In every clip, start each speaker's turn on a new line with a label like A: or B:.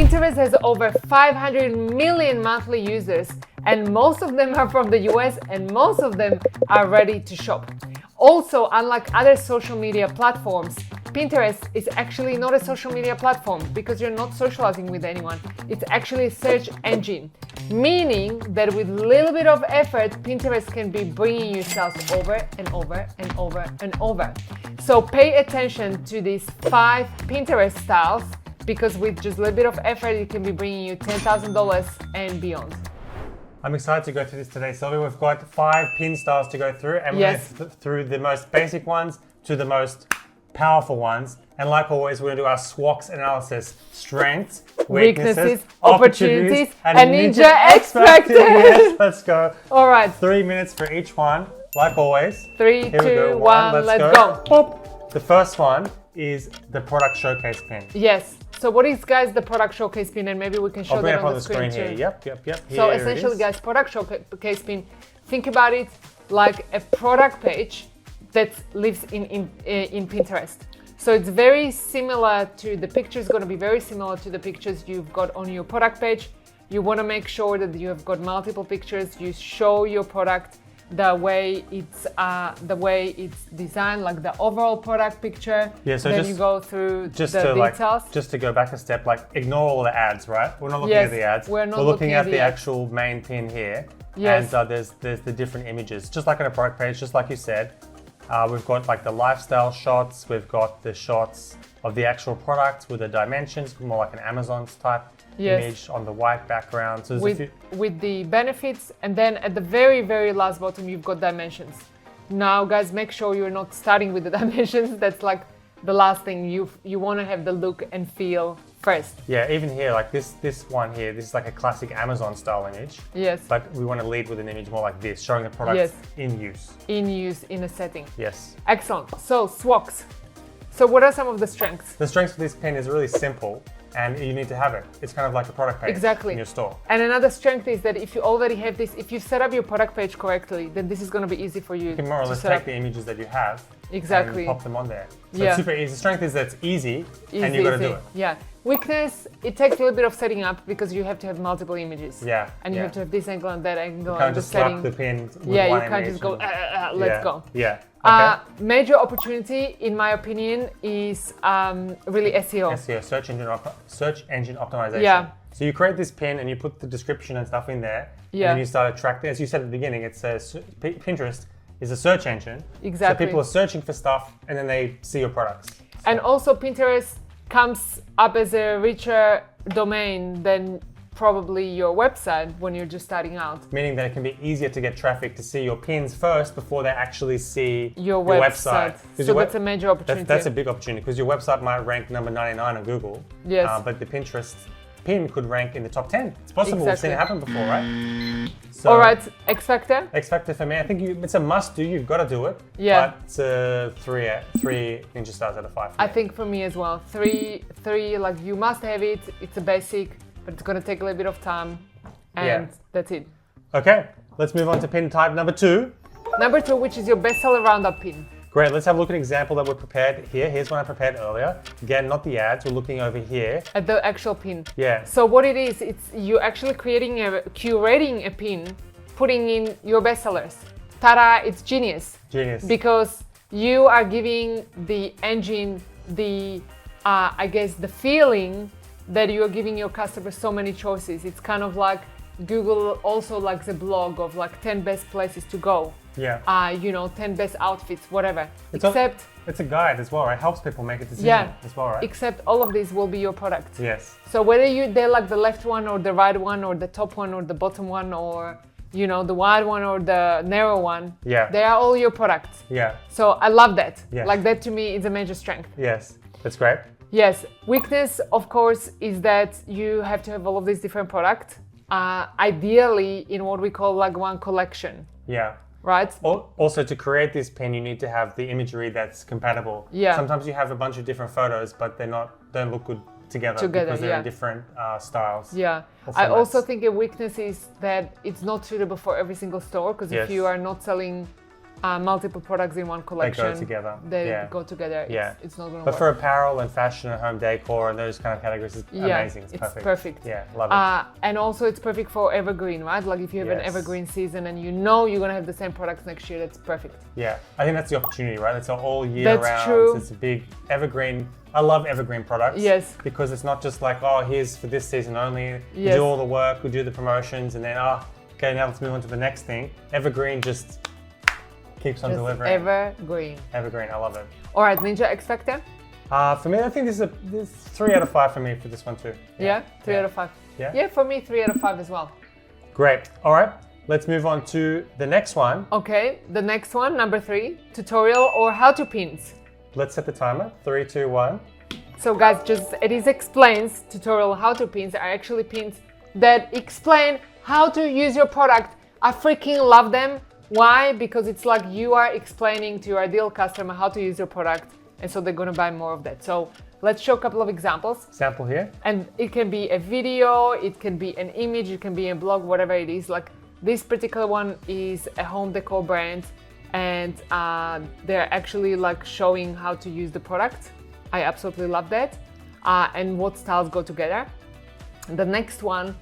A: Pinterest has over 500 million monthly users, and most of them are from the US, and most of them are ready to shop. Also, unlike other social media platforms, Pinterest is actually not a social media platform because you're not socializing with anyone. It's actually a search engine, meaning that with a little bit of effort, Pinterest can be bringing you sales over and over and over and over. So pay attention to these 5 Pinterest styles, because with just a little bit of effort, it can be bringing you $10,000 and beyond.
B: I'm excited to go through this today, Silvia. We've got 5 pin styles to go through, and we're through the most basic ones to the most powerful ones. And like always, we're going to do our SWOT analysis: strengths, weaknesses, opportunities, and Ninja Expected. Yes, let's go.
A: All right.
B: 3 minutes for each one. Like always.
A: 3, 2, 1, let's go.
B: Pop. The first one is the product showcase pin.
A: Yes. So what is, guys, the product showcase pin? And maybe we can show that on the screen
B: here.
A: too.
B: Yep.
A: So essentially, guys, product showcase pin, think about it like a product page that lives in Pinterest. So it's very similar to the pictures, going to be very similar to the pictures you've got on your product page. You want to make sure that you have got multiple pictures. You show your product the way it's designed, like the overall product picture.
B: Yeah, so
A: then you go through the details.
B: Just to go back a step, like ignore all the ads, right? We're not looking at the ads.
A: We're
B: looking at the actual main pin here.
A: Yes.
B: And there's the different images, just like on a product page, just like you said. We've got like the lifestyle shots. We've got the shots of the actual product with the dimensions, more like an Amazon's type image on the white background. So
A: with the benefits, and then at the very, very last bottom, you've got dimensions. Now, guys, make sure you're not starting with the dimensions. That's like the last thing. You want to have the look and feel first.
B: Yeah, even here, like this one here, this is like a classic Amazon style image.
A: Yes.
B: But we want to lead with an image more like this, showing the product in use.
A: In use, in a setting.
B: Yes.
A: Excellent. So, SWOT. So what are some of the strengths?
B: The strengths of this pin is really simple, and you need to have it. It's kind of like a product page in your store.
A: And another strength is that if you already have this, if you set up your product page correctly, then this is going to be easy for you.
B: You can more or less take the images that you have and pop them on there. So it's super easy. The strength is that it's easy and you've got to do it.
A: Yeah. Weakness, it takes a little bit of setting up because you have to have multiple images.
B: Yeah.
A: And you have to have this angle and that angle.
B: You can't just slap the pin with one
A: you can't just go, let's go.
B: Yeah. Okay.
A: Major opportunity, in my opinion, is really SEO.
B: SEO, search engine optimization.
A: Yeah.
B: So you create this pin and you put the description and stuff in there. And then you start attracting, as you said at the beginning, Pinterest is a search engine.
A: Exactly.
B: So people are searching for stuff and then they see your products. So.
A: And also Pinterest comes up as a richer domain than probably your website when you're just starting out.
B: Meaning that it can be easier to get traffic to see your pins first before they actually see
A: your website. So that's a major opportunity.
B: That's a big opportunity because your website might rank number 99 on Google.
A: Yes.
B: But the Pinterest pin could rank in the top 10. It's possible. We've seen it happen before, right? So,
A: all right, X Factor?
B: X Factor for me, I think it's a must do. You've got to do it.
A: Yeah.
B: But it's three Ninja stars out of 5.
A: I think for me as well. Three, like you must have it. It's a basic, but it's going to take a little bit of time. And that's it.
B: Okay, let's move on to pin type number 2.
A: Number 2, which is your bestseller roundup pin.
B: Great, let's have a look at an example that we prepared here. Here's one I prepared earlier. Again, not the ads, we're looking over here.
A: At the actual pin.
B: Yeah.
A: So what it is, it's you actually curating a pin, putting in your bestsellers. Ta-da, it's genius.
B: Genius.
A: Because you are giving the engine the feeling that you are giving your customers so many choices. It's kind of like Google also likes a blog of like 10 best places to go.
B: Yeah.
A: 10 best outfits, whatever.
B: It's a guide as well, right? It helps people make a decision as well, right?
A: Except all of these will be your products.
B: Yes.
A: So whether they're like the left one or the right one or the top one or the bottom one or, the wide one or the narrow one, they are all your products.
B: Yeah.
A: So I love that.
B: Yeah.
A: Like that to me is a major strength.
B: Yes, that's great.
A: Yes. Weakness, of course, is that you have to have all of these different products. Ideally in what we call like one collection.
B: Yeah.
A: Right?
B: Also, to create this pin, you need to have the imagery that's compatible.
A: Yeah.
B: Sometimes you have a bunch of different photos, but don't look good together because they're in different styles.
A: Yeah. I also think a weakness is that it's not suitable for every single store because if you are not selling multiple products in one collection.
B: They go together.
A: They go together.
B: Yeah.
A: It's not going to
B: But
A: work.
B: for apparel and fashion and home decor and those kind of categories, it's amazing. It's perfect. Yeah, love it.
A: And also it's perfect for evergreen, right? Like if you have an evergreen season and you know you're going to have the same products next year, that's perfect.
B: Yeah, I think that's the opportunity, right? It's all year round.
A: That's true.
B: It's a big evergreen. I love evergreen products.
A: Yes.
B: Because it's not just like, oh, here's for this season only. We do all the work, we do the promotions, and then, okay, now let's move on to the next thing. Evergreen just keeps on delivering.
A: Evergreen.
B: Evergreen, I love it.
A: All right, Ninja X Factor?
B: For me, I think this is 3 out of 5 for me for this one too.
A: Yeah, 3 out of 5. Yeah, for me, 3 out of 5 as well.
B: Great. All right, let's move on to the next one.
A: Okay, the next one, number 3, tutorial or how-to pins.
B: Let's set the timer. 3, 2, 1.
A: So guys, just it is explains tutorial how-to pins are actually pins that explain how to use your product. I freaking love them. Why? Because it's like you are explaining to your ideal customer how to use your product, and so they're going to buy more of that. So let's show a couple of examples.
B: Sample here. And
A: it can be a video, it can be an image, it can be a blog, whatever it is. Like this particular one is a home decor brand, and they're actually like showing how to use the product. I absolutely love that. And what styles go together. The next one,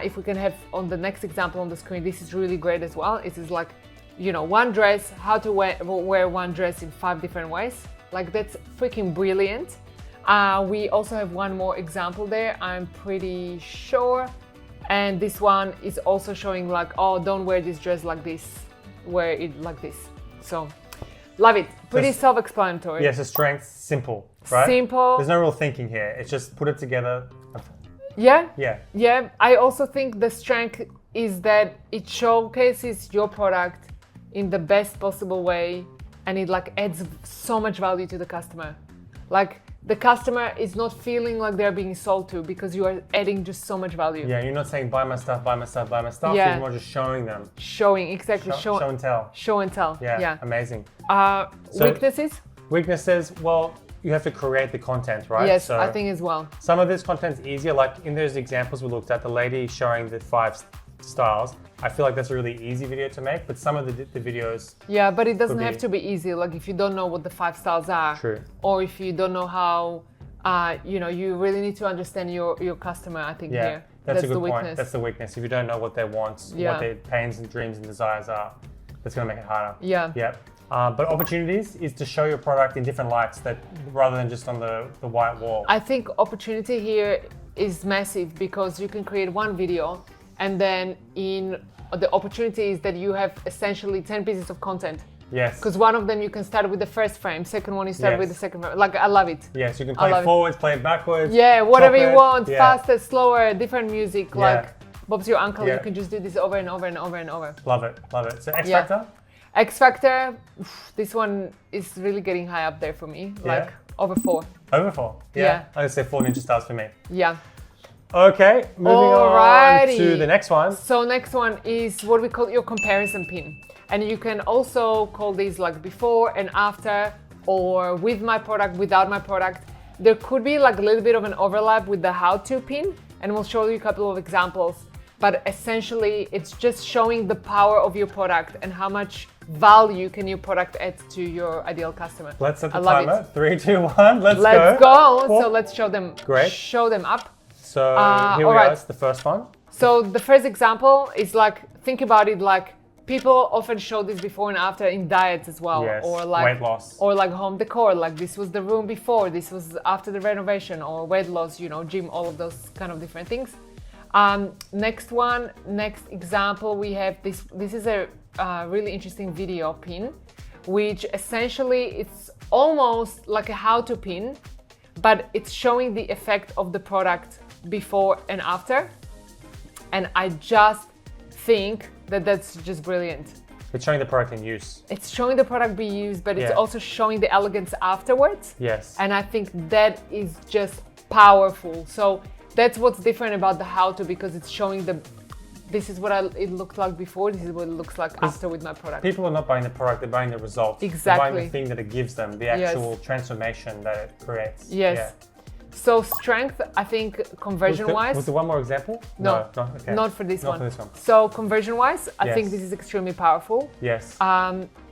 A: if we can have on the next example on the screen, this is really great as well. It is like, you know, one dress, how to wear one dress in 5 different ways. Like that's freaking brilliant. We also have one more example there, I'm pretty sure. And this one is also showing like, oh, don't wear this dress like this, wear it like this. So love it, pretty self-explanatory.
B: Yes, the strength, simple, right?
A: Simple.
B: There's no real thinking here. It's just put it together.
A: Yeah. I also think the strength is that it showcases your product in the best possible way, and it like adds so much value to the customer. Like the customer is not feeling like they're being sold to because you are adding just so much value.
B: Yeah, you're not saying buy my stuff, buy my stuff, buy my stuff.
A: Yeah.
B: You're more just showing them.
A: Showing, exactly.
B: Show and tell.
A: Show and tell.
B: Yeah. Amazing.
A: Weaknesses?
B: Weaknesses, well, you have to create the content, right?
A: Yes, so I think as well.
B: Some of this content's easier, like in those examples we looked at, the lady showing the 5 styles. I feel like that's a really easy video to make, but some of the videos...
A: Yeah, but it doesn't have to be easy. Like if you don't know what the 5 styles are,
B: true,
A: or if you don't know how, you really need to understand your customer, I think here.
B: That's a good point. That's the weakness. If you don't know what they want, what their pains and dreams and desires are, that's going to make it harder.
A: Yeah.
B: But opportunities is to show your product in different lights rather than just on the white wall.
A: I think opportunity here is massive because you can create one video and then the opportunity is that you have essentially 10 pieces of content.
B: Yes.
A: Because one of them you can start with the first frame, second one you start with the second frame. Like I love it.
B: Yes, you can play it forwards, play it backwards.
A: Yeah, whatever you want, faster, slower, different music. Like Bob's Your Uncle, you can just do this over and over and over and over.
B: Love it. So X Factor?
A: X Factor, this one is really getting high up there for me, like over 4.
B: Over 4? Yeah. I'm gonna say 4 ninja stars for me.
A: Yeah.
B: Okay, moving on to the next one.
A: So next one is what we call your comparison pin. And you can also call these like before and after, or with my product, without my product. There could be like a little bit of an overlap with the how-to pin, and we'll show you a couple of examples. But essentially, it's just showing the power of your product and how much value can your product add to your ideal customer.
B: Let's set the timer. 3, 2, 1. Let's go.
A: Cool. So let's show them.
B: Great.
A: Show them up.
B: So here we are. It's the first one.
A: So the first example is like, think about it like people often show this before and after in diets as well, or like
B: weight loss,
A: or like home decor. Like this was the room before, this was after the renovation, or weight loss. Gym, all of those kind of different things. Next example, we have this. This is a really interesting video pin, which essentially it's almost like a how-to pin, but it's showing the effect of the product before and after. And I just think that that's just brilliant.
B: It's showing the product in use.
A: It's showing the product be used, but it's also showing the elegance afterwards.
B: Yes.
A: And I think that is just powerful. So that's what's different about the how-to, because it's showing this is what it looked like before, this is what it looks like after with my product.
B: People are not buying the product, they're buying the result.
A: Exactly.
B: They're buying the thing that it gives them, the actual transformation that it creates.
A: Yes. Yeah. So strength, I think conversion-wise...
B: Was there one more example?
A: No,
B: okay.
A: Not for this one.
B: Not for this one.
A: So conversion-wise, I think this is extremely powerful.
B: Yes.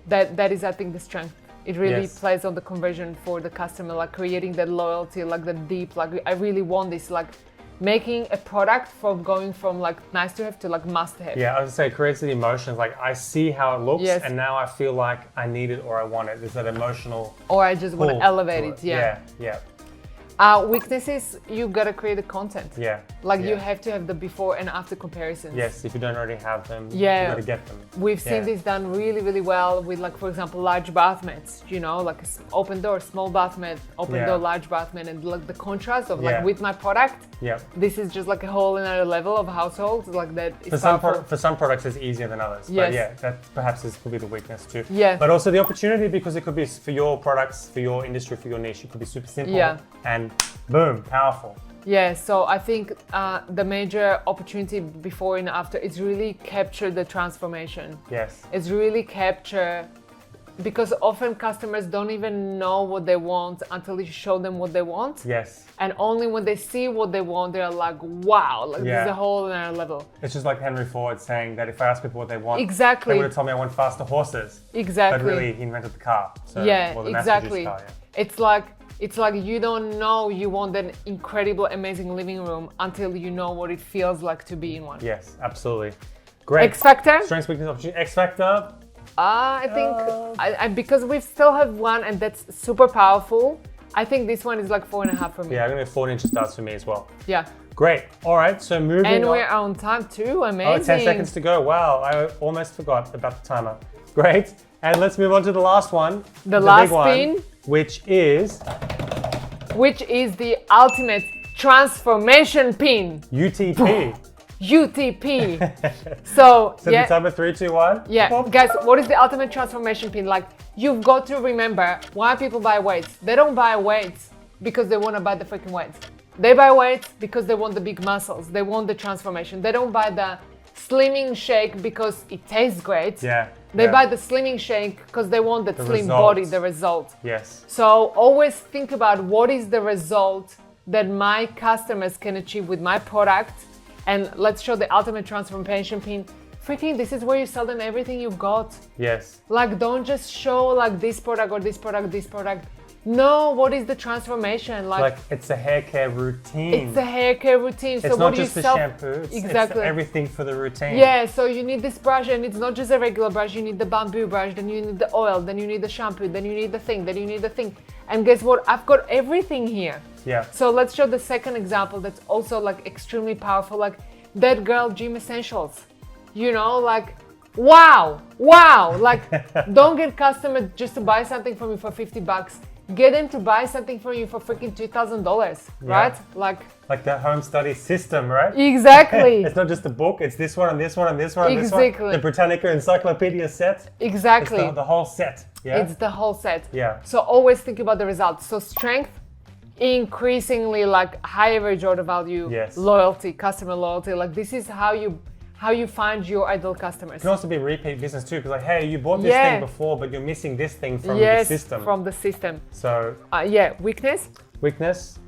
A: that is, I think, the strength. It really
B: Yes.
A: plays on the conversion for the customer, like creating that loyalty, like the deep, like I really want this, like making a product from going from like nice to have to like must have.
B: Yeah, I was gonna say it creates the emotions. Like I see how it looks,
A: Yes.
B: and now I feel like I need it or I want it. There's that emotional.
A: Or I just want
B: pull
A: to elevate
B: to
A: it. Yeah.
B: Yeah.
A: Weaknesses, you gotta create the content.
B: Yeah.
A: Like
B: yeah.
A: you have to have the before and after comparisons.
B: Yes, if you don't already have them,
A: Yeah.
B: you gotta get them.
A: We've seen
B: Yeah.
A: this done really, really well with, like, for example, large bath mats, you know, like open door, small bath mat, open
B: Yeah.
A: door, large bath mat, and like the contrast of like
B: Yeah.
A: with my product,
B: Yeah.
A: this is just like a whole another level of households, like that is
B: For
A: powerful.
B: some products, it's easier than others.
A: Yes.
B: But yeah, that perhaps could be the weakness too.
A: Yeah.
B: But also the opportunity, because it could be for your products, for your industry, for your niche. It could be super simple.
A: Yeah.
B: And boom, powerful.
A: Yeah, so I think the major opportunity before and after is really capture the transformation.
B: Yes.
A: It's really capture, because often customers don't even know what they want until you show them what they want.
B: Yes.
A: And only when they see what they want, they're like, wow, like this is a whole other level.
B: It's just like Henry Ford saying that if I ask people what they want,
A: Exactly.
B: they would have told me I want faster horses.
A: Exactly.
B: But really, he invented the car. So,
A: Yeah,
B: well, the
A: exactly.
B: mass-produced car,
A: It's like you don't know you want an incredible, amazing living room until you know what it feels like to be in one.
B: yeah. Yes, absolutely. Great.
A: X Factor?
B: Strengths, weakness, opportunity. X Factor.
A: I think I because we still have one and that's super powerful. I think this one is like 4.5 for me.
B: Yeah, I'm going to go 4-inch stars for me as well.
A: Yeah.
B: Great. All right, so moving
A: And
B: on.
A: we're on time too. Amazing.
B: Oh, 10 seconds to go. Wow, I almost forgot about the timer. Great. And let's move on to the last one.
A: The
B: big
A: last
B: one,
A: pin.
B: which is
A: Which is the ultimate transformation pin.
B: UTP.
A: UTP. So
B: So
A: yeah.
B: the timer 3, 2, 1.
A: Yeah,
B: Boop.
A: guys, what is the ultimate transformation pin? Like, you've got to remember why people buy weights. They don't buy weights because they want to buy the freaking weights. They buy weights because they want the big muscles. They want the transformation. They don't buy the slimming shake because it tastes great.
B: Yeah.
A: They
B: yeah.
A: buy the slimming shake because they want that
B: The
A: slim
B: result.
A: body, the result.
B: Yes.
A: So always think about what is the result that my customers can achieve with my product. And let's show the ultimate transformation pin. Freaking, this is where you sell them everything you've got.
B: Yes.
A: Like, don't just show like this product or this product, this product. No, what is the transformation?
B: Like it's a hair care routine.
A: It's a hair care routine.
B: It's
A: So
B: not
A: what do you
B: just the
A: sell?
B: shampoo. It's
A: Exactly.
B: everything for the routine.
A: Yeah, so you need this brush, and it's not just a regular brush. You need the bamboo brush, then you need the oil, then you need the shampoo, then you need the thing, then you need the thing. And guess what? I've got everything here.
B: Yeah.
A: So let's show the second example that's also like extremely powerful, like that girl gym essentials. You know, like wow, like don't get customers just to buy something from you for $50. Get them to buy something from you for freaking $2,000, right?
B: Like the home study system, right?
A: Exactly.
B: It's not just a book, it's this one and this one and this one and this
A: Exactly.
B: one. The Britannica Encyclopedia set.
A: Exactly.
B: It's the whole set. Yeah.
A: It's the whole set.
B: Yeah.
A: So always think about the results. So strength, increasingly like high average order value,
B: Yes.
A: loyalty, customer loyalty. Like this is how you find your ideal customers.
B: It can also be repeat business too, because like, hey, you bought this
A: Yeah.
B: thing before, but you're missing this thing from
A: Yes,
B: the system.
A: from the system.
B: So
A: Yeah, weakness.
B: weakness.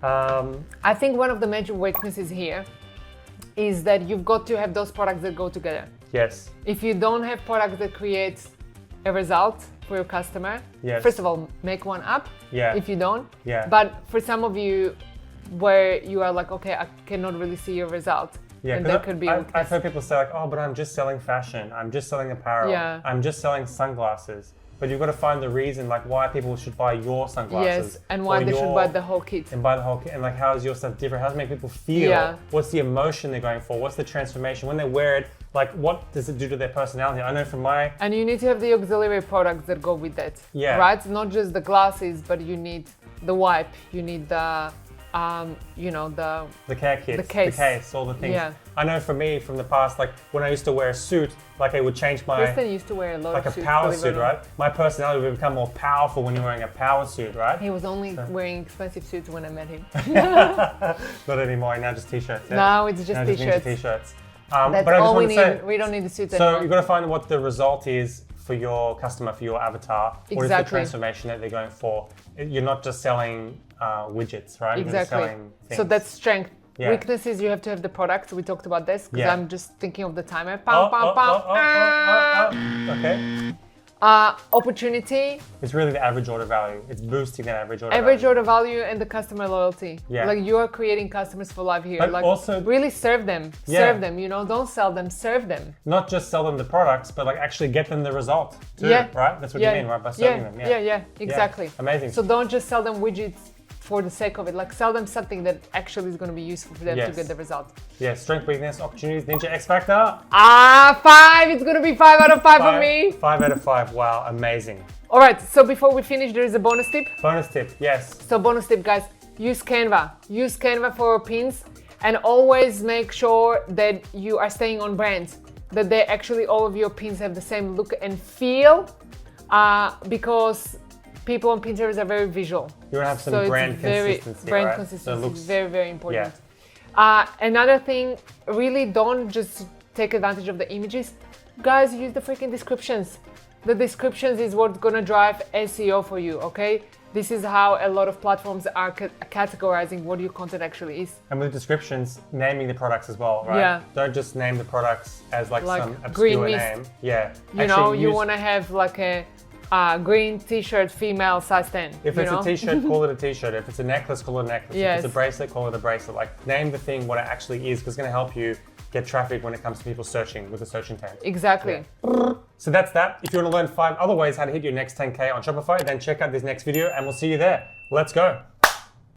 A: I think one of the major weaknesses here is that you've got to have those products that go together.
B: Yes.
A: If you don't have products that create a result for your customer,
B: Yes.
A: first of all, make one up.
B: Yeah.
A: If you don't.
B: Yeah.
A: But for some of you, where you are like, okay, I cannot really see your result.
B: Yeah,
A: and
B: 'cause
A: that could be a
B: I've
A: weakness.
B: heard people say like, oh, but I'm just selling fashion. I'm just selling apparel.
A: Yeah.
B: I'm just selling sunglasses. But you've got to find the reason, like why people should buy your sunglasses.
A: Yes, and why
B: or
A: they should buy the whole kit.
B: And buy the whole kit. And like, how is your stuff different? How does it make people feel?
A: Yeah.
B: What's the emotion they're going for? What's the transformation? When they wear it, like what does it do to their personality? I know from my...
A: And you need to have the auxiliary products that go with that.
B: Yeah.
A: Right? Not just the glasses, but you need the wipe, you need the,
B: The care kits,
A: The case.
B: all the things.
A: Yeah.
B: I know for me from the past, like when I used to wear a suit, like I would change my...
A: Kristen used to wear a lot
B: like a
A: of suits.
B: power
A: believe it
B: suit,
A: or not.
B: right? My personality would become more powerful when you're wearing a power suit, right?
A: He was only wearing expensive suits when I met him.
B: Not anymore, now just t-shirts. Yeah?
A: Now it's just
B: Now
A: t-shirts.
B: t-shirts.
A: That's
B: but I just
A: all we
B: want
A: need.
B: to say,
A: We don't need the suits
B: so
A: anymore.
B: you've got to find what the result is for your customer, for your avatar. What is the
A: Exactly.
B: transformation that they're going for? You're not just selling widgets, right? You're just
A: Exactly.
B: selling things.
A: So that's strength.
B: Yeah.
A: Weaknesses, you have to have the product. We talked about this because
B: Yeah.
A: I'm just thinking of the timer.
B: Oh,
A: Pam, pam, pam.
B: Okay.
A: opportunity.
B: It's really the average order value. It's boosting that average order
A: Average
B: value.
A: order value and the customer loyalty.
B: Yeah.
A: Like you are creating customers for life here.
B: But
A: like
B: also-
A: really serve them.
B: Yeah.
A: Serve them, you know, don't sell them, serve them.
B: Not just sell them the products, but like actually get them the result too,
A: Yeah.
B: right? That's what
A: Yeah.
B: you mean, right? By serving them.
A: Yeah, exactly.
B: Amazing.
A: So don't just sell them widgets for the sake of it. Like sell them something that actually is going to be useful for them to
B: Yes.
A: get the result.
B: Yeah, strength, weakness, opportunities, ninja, X factor.
A: 5. It's going to be 5 out of 5 for me.
B: 5 out of 5. Wow, amazing.
A: All right. So before we finish, there is a bonus tip.
B: Bonus tip, yes.
A: So bonus tip, guys, use Canva. Use Canva for pins and always make sure that you are staying on brand, that they actually, all of your pins have the same look and feel because people on Pinterest are very visual.
B: You want to have some
A: So
B: brand
A: it's very,
B: consistency,
A: brand
B: right?
A: consistency
B: So it looks,
A: is very, very important.
B: yeah.
A: Another thing, really don't just take advantage of the images. Guys, use the freaking descriptions. The descriptions is what's gonna drive SEO for you, okay? This is how a lot of platforms are categorizing what your content actually is.
B: And with descriptions, naming the products as well, right?
A: Yeah.
B: Don't just name the products as like some
A: green
B: obscure
A: mist.
B: name. Yeah.
A: You know, you wanna have like a green t-shirt, female, size 10.
B: If it's a t-shirt, call it a t-shirt. If it's a necklace, call it a necklace.
A: Yes.
B: If it's a bracelet, call it a bracelet. Like name the thing what it actually is, because it's going to help you get traffic when it comes to people searching with a search intent.
A: Exactly.
B: Yeah. So that's that. If you want to learn 5 other ways how to hit your next 10K on Shopify, then check out this next video and we'll see you there. Let's go.